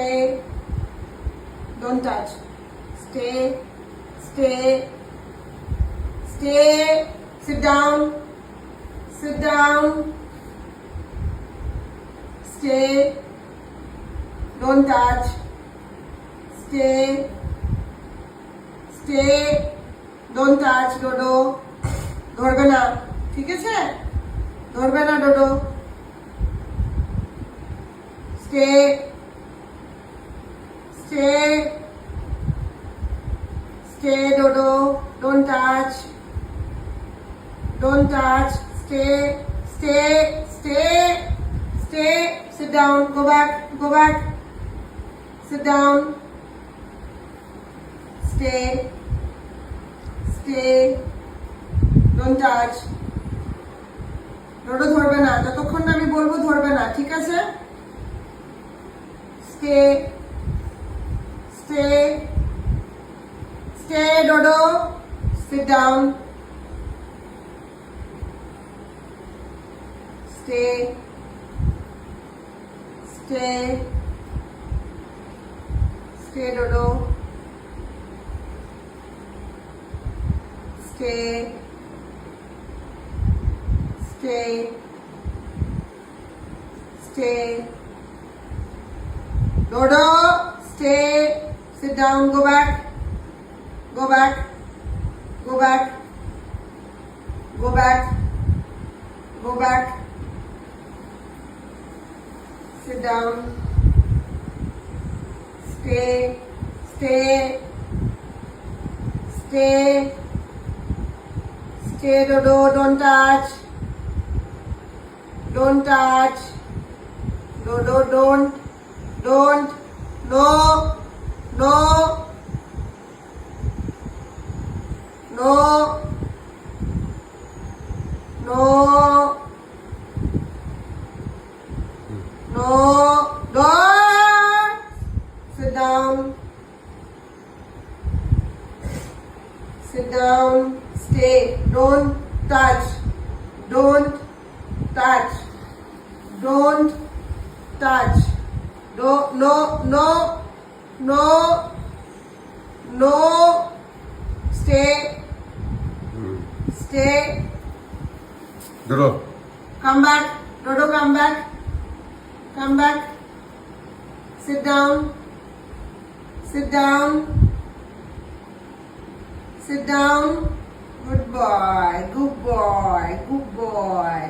Stay. Don't touch. Stay. Stay. Stay. Sit down. Sit down. Stay. Don't touch. Stay. Stay. Don't touch, Dodo. ধরবে না, ঠিক আছে? ধরবে না, Dodo. Stay. Stay. Stay, Dodo. Don't touch. Don't touch. Stay. Stay. Stay. Stay. Sit down. Go back. Go back. Sit down. Stay. Stay. Don't touch. Dodo ধরবে না, যতক্ষণ না আমি বলবো ধরবে না, ঠিক আছে? Stay. Stay. Stay, Dodo. Sit down. Stay. Stay. Stay, Dodo. Stay. Stay. Stay. Dodo, stay. Sit down. Go back. Go back. Go back. Go back. Go back. Sit down. Stay. Stay. Stay. Stay, Dodo. Don't touch. Don't touch. Dodo, don't. Don't. No. No. No. No. No. Don't. Sit down. Sit down. Stay. Don't touch. Don't touch. Don't touch. No, no, no, no, no. Stay. Stay. Dodo. Come back. Dodo, come back. Come back. Sit down. Sit down. Sit down. Good boy. Good boy. Good boy.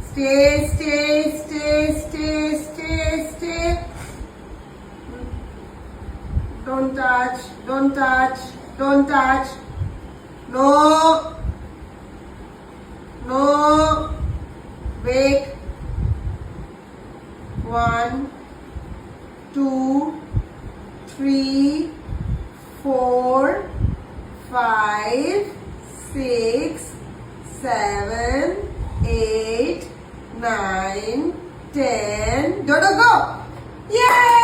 Stay, stay, stay, stay, stay, stay. Don't touch. Don't touch. Don't touch. No. No. Wait. 1, 2, 3, 4, 5, 6, 7, 8, 9, 10. Dodo, go! Yay!